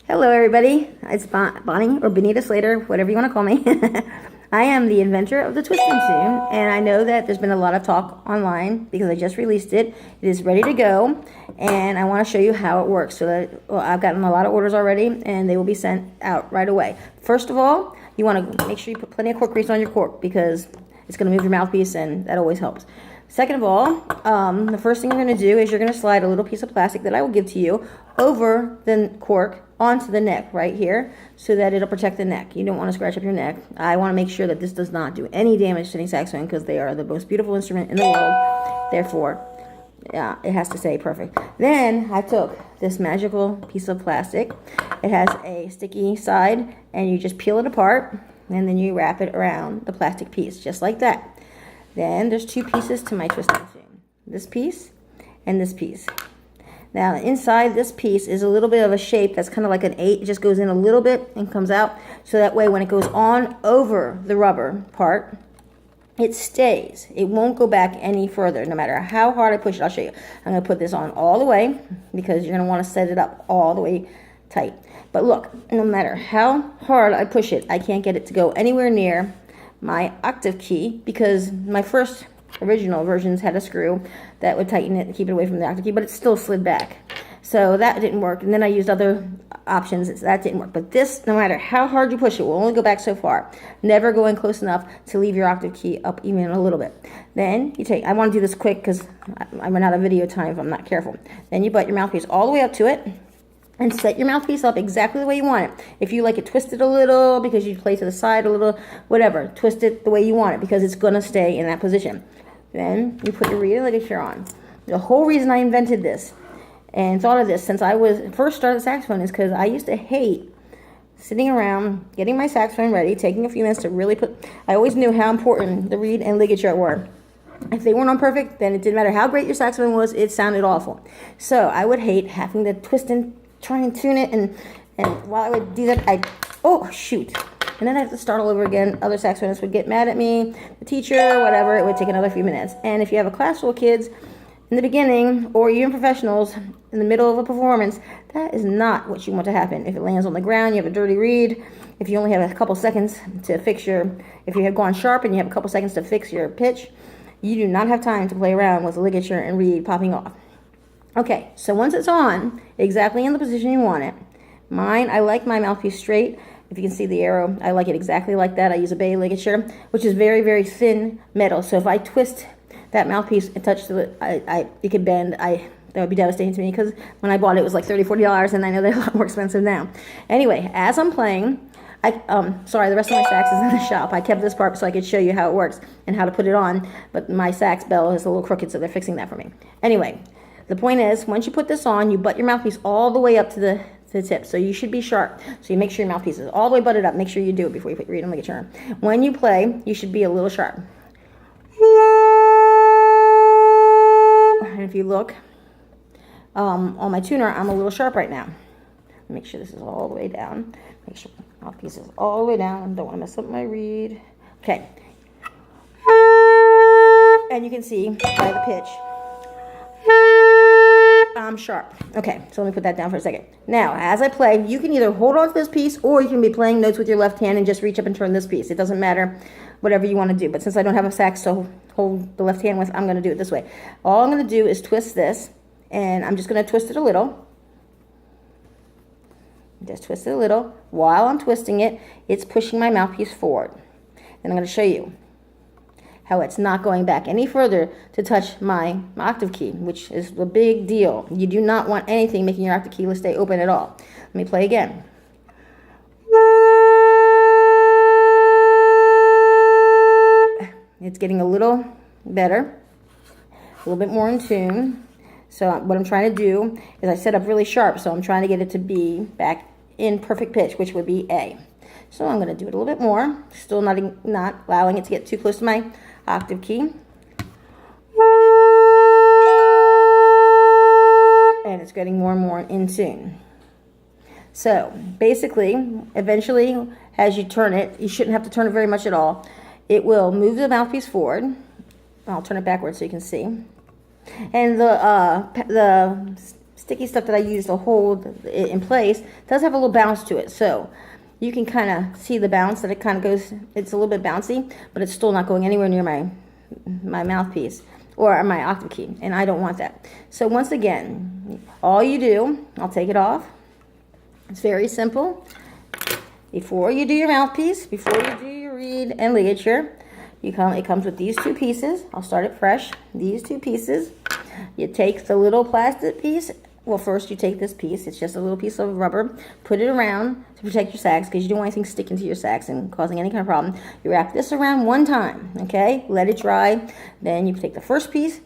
Hello, everybody. It's Bonnie or Benita Slater, whatever you want to call me. I am the inventor of the Twisting Tune, and I know that there's been a lot of talk online because I just released it. It is ready to go, and I want to show you how it works. So that I've gotten a lot of orders already, and they will be sent out right away. First of all, you want to make sure you put plenty of cork grease on your cork because it's going to move your mouthpiece, and that always helps. Second of all, the first thing you're going to do is you're going to slide a little piece of plastic that I will give to you over the cork onto the neck right here so that it'll protect the neck. You don't want to scratch up your neck. I want to make sure that this does not do any damage to any saxophone because they are the most beautiful instrument in the world. Therefore, yeah, it has to stay perfect. Then I took this magical piece of plastic. It has a sticky side, and you just peel it apart, and then you wrap it around the plastic piece, just like that. Then there's two pieces to my Twisting Tune. This piece and this piece. Now inside this piece is a little bit of a shape that's kind of like an 8. It just goes in a little bit and comes out. So that way when it goes on over the rubber part, it stays. It won't go back any further no matter how hard I push it. I'll show you. I'm going to put this on all the way because you're going to want to set it up all the way tight. But look, no matter how hard I push it, I can't get it to go anywhere near my octave key because my first original versions had a screw that would tighten it and keep it away from the octave key, but it still slid back. So that didn't work. And then I used other options. That didn't work. But this, no matter how hard you push it, will only go back so far. Never going close enough to leave your octave key up even a little bit. Then you take, I want to do this quick because I run out of video time if I'm not careful. Then you butt your mouthpiece all the way up to it and set your mouthpiece up exactly the way you want it. If you like it twisted a little because you play to the side a little, whatever, twist it the way you want it because it's going to stay in that position. Then you put your reed and ligature on. The whole reason I invented this and thought of this since I was first started saxophone is because I used to hate sitting around getting my saxophone ready, taking a few minutes to really put. I always knew how important the reed and ligature were. If they weren't on perfect, then it didn't matter how great your saxophone was, it sounded awful. So I would hate having to twist and try and tune it, and while I would do that, oh shoot. And then I have to start all over again. Other saxophonists would get mad at me, the teacher, whatever. It would take another few minutes. And if you have a class full of kids in the beginning, or even professionals in the middle of a performance, that is not what you want to happen. If it lands on the ground, you have a dirty reed. If you only have a couple seconds to fix if you have gone sharp and you have a couple seconds to fix your pitch, you do not have time to play around with the ligature and reed popping off. Okay, so once it's on, exactly in the position you want it. Mine, I like my mouthpiece straight. If you can see the arrow, I like it exactly like that. I use a bay ligature, which is very, very thin metal. So if I twist that mouthpiece and touch it could bend. That would be devastating to me because when I bought it, it was like $30, $40, and I know they're a lot more expensive now. Anyway, as I'm playing, sorry, the rest of my sax is in the shop. I kept this part so I could show you how it works and how to put it on, but my sax bell is a little crooked, so they're fixing that for me. Anyway, the point is, once you put this on, you butt your mouthpiece all the way up to the tip, so you should be sharp. So you make sure your mouthpiece is all the way butted up. Make sure you do it before you put your reed and ligature on. When you play, you should be a little sharp. And if you look on my tuner, I'm a little sharp right now. Make sure this is all the way down. Make sure my mouthpiece is all the way down. Don't want to mess up my reed. Okay. And you can see by the pitch, I'm sharp. Okay, so let me put that down for a second. Now, as I play, you can either hold on to this piece or you can be playing notes with your left hand and just reach up and turn this piece. It doesn't matter, whatever you want to do. But since I don't have a sax to hold the left hand with, I'm going to do it this way. All I'm going to do is twist this, and I'm just going to twist it a little. Just twist it a little. While I'm twisting it, it's pushing my mouthpiece forward. And I'm going to show you how it's not going back any further to touch my octave key, which is a big deal. You do not want anything making your octave key stay open at all. Let me play again. It's getting a little better, a little bit more in tune. So what I'm trying to do is I set up really sharp, so I'm trying to get it to be back in perfect pitch, which would be A. So I'm going to do it a little bit more, still not allowing it to get too close to my octave key. And it's getting more and more in tune. So basically, eventually, as you turn it, you shouldn't have to turn it very much at all. It will move the mouthpiece forward. I'll turn it backwards so you can see. And the sticky stuff that I use to hold it in place does have a little bounce to it. So you can kind of see the bounce that it kind of goes, it's a little bit bouncy, but it's still not going anywhere near my mouthpiece or my octave key, and I don't want that. So once again, all you do, I'll take it off. It's very simple. Before you do your mouthpiece, before you do your reed and ligature, it comes with these two pieces. I'll start it fresh. These two pieces. You take the little plastic piece. Well, first you take this piece. It's just a little piece of rubber. Put it around to protect your sax because you don't want anything sticking to your sax and causing any kind of problem. You wrap this around one time, okay? Let it dry. Then you take the first piece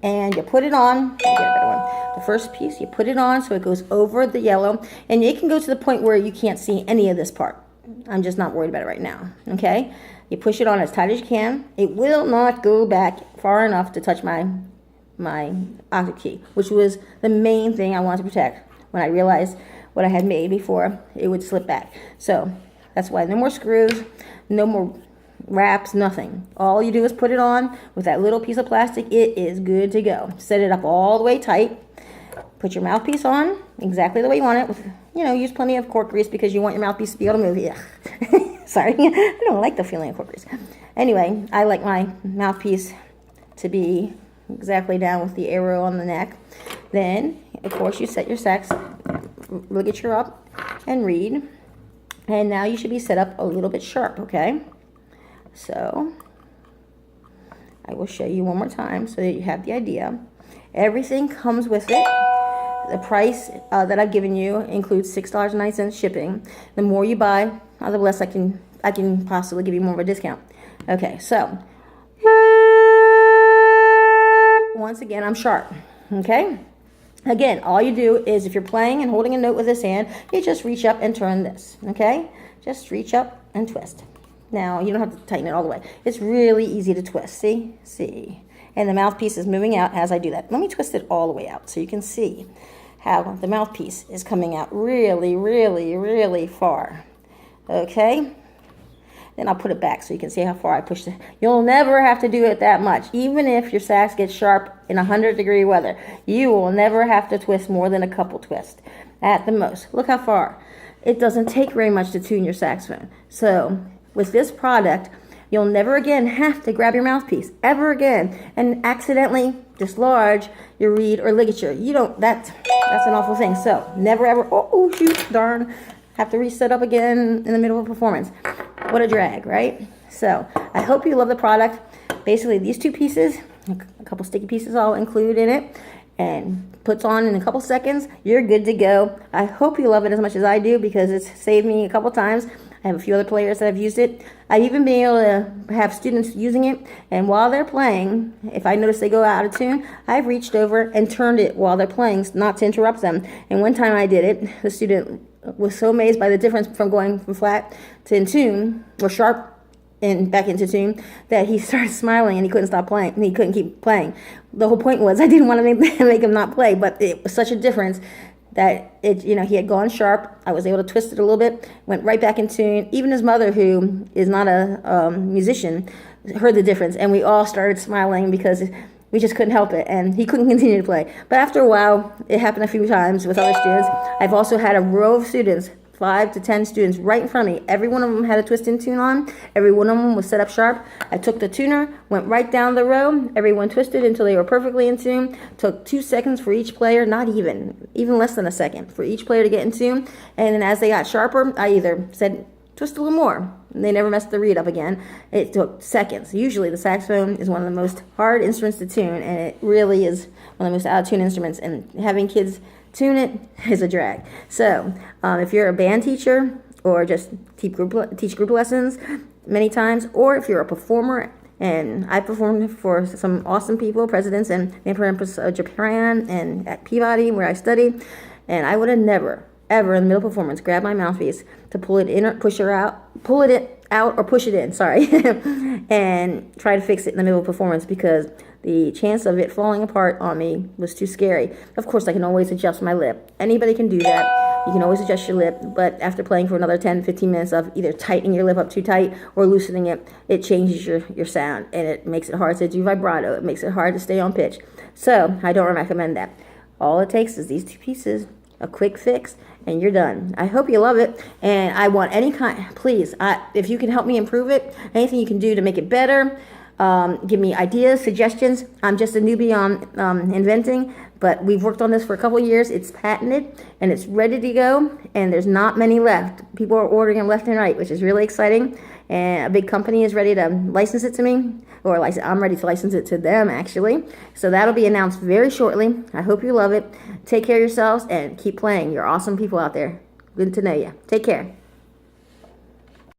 and you put it on. Let me get a better one. The first piece, you put it on so it goes over the yellow. And it can go to the point where you can't see any of this part. I'm just not worried about it right now, okay? You push it on as tight as you can. It will not go back far enough to touch my octave key, which was the main thing I wanted to protect when I realized what I had made before it would slip back. So that's why no more screws, no more wraps, nothing. All you do is put it on with that little piece of plastic. It is good to go. Set it up all the way tight. Put your mouthpiece on exactly the way you want it. With, use plenty of cork grease because you want your mouthpiece to be able to move. Yeah. Sorry, I don't like the feeling of cork grease. Anyway, I like my mouthpiece to be exactly down with the arrow on the neck. Then, of course, you set your sax ligature up and reed. And now you should be set up a little bit sharp, okay? So, I will show you one more time so that you have the idea. Everything comes with it. The price that I've given you includes $6.90 shipping. The more you buy, the less I can possibly give you more of a discount. Okay, so once again, I'm sharp. Okay? Again, all you do is if you're playing and holding a note with this hand, you just reach up and turn this. Okay? Just reach up and twist. Now, you don't have to tighten it all the way. It's really easy to twist. See? See? And the mouthpiece is moving out as I do that. Let me twist it all the way out so you can see how the mouthpiece is coming out really, really, really far. Okay? Then I'll put it back so you can see how far I pushed it. You'll never have to do it that much. Even if your sax gets sharp in 100-degree weather, you will never have to twist more than a couple twists at the most. Look how far. It doesn't take very much to tune your saxophone. So with this product, you'll never again have to grab your mouthpiece, ever again, and accidentally dislodge your reed or ligature. That's an awful thing. So never ever, oh shoot, darn, have to reset up again in the middle of a performance. What a drag, right? So I hope you love the product. Basically, these two pieces, a couple sticky pieces I'll include in it, and puts on in a couple seconds. You're good to go. I hope you love it as much as I do because it's saved me a couple times. I have a few other players that have used it. I've even been able to have students using it, and while they're playing, if I notice they go out of tune, I've reached over and turned it while they're playing, not to interrupt them. And one time I did it, the student was so amazed by the difference from going from flat to in tune, or sharp and back into tune, that he started smiling and he couldn't stop playing, and he couldn't keep playing. The whole point was I didn't want to make him not play, but it was such a difference that he had gone sharp. I was able to twist it a little bit, went right back in tune. Even his mother, who is not a musician, heard the difference, and we all started smiling because we just couldn't help it, and he couldn't continue to play. But after a while, it happened a few times with other students. I've also had a row of students, 5 to 10 students right in front of me. Every one of them had a twist and tune on. Every one of them was set up sharp. I took the tuner, went right down the row. Everyone twisted until they were perfectly in tune. Took 2 seconds for each player, not even less than a second for each player to get in tune. And then as they got sharper, I either said, twist a little more. And they never messed the reed up again. It took seconds. Usually the saxophone is one of the most hard instruments to tune, and it really is one of the most out-of-tune instruments. And having kids tune it is a drag. So if you're a band teacher or just teach group lessons many times, or if you're a performer, and I performed for some awesome people, presidents and the Emperor Empress of Japan, and at Peabody where I studied, and I would have never ever in the middle of performance grab my mouthpiece to pull it in or push it out or push it in, sorry, and try to fix it in the middle of performance because the chance of it falling apart on me was too scary. Of course, I can always adjust my lip. Anybody can do that. You can always adjust your lip, but after playing for another 10, 15 minutes of either tightening your lip up too tight or loosening it, it changes your sound, and it makes it hard to do vibrato. It makes it hard to stay on pitch. So I don't recommend that. All it takes is these two pieces, a quick fix, and you're done. I hope you love it, and I want any kind, please, if you can help me improve it, anything you can do to make it better, give me ideas, suggestions. I'm just a newbie on inventing, but we've worked on this for a couple years. It's patented, and it's ready to go, and there's not many left. People are ordering them left and right, which is really exciting, and a big company is ready to license it to me, or I'm ready to license it to them, actually. So that'll be announced very shortly. I hope you love it. Take care of yourselves, and keep playing. You're awesome people out there. Good to know you. Take care.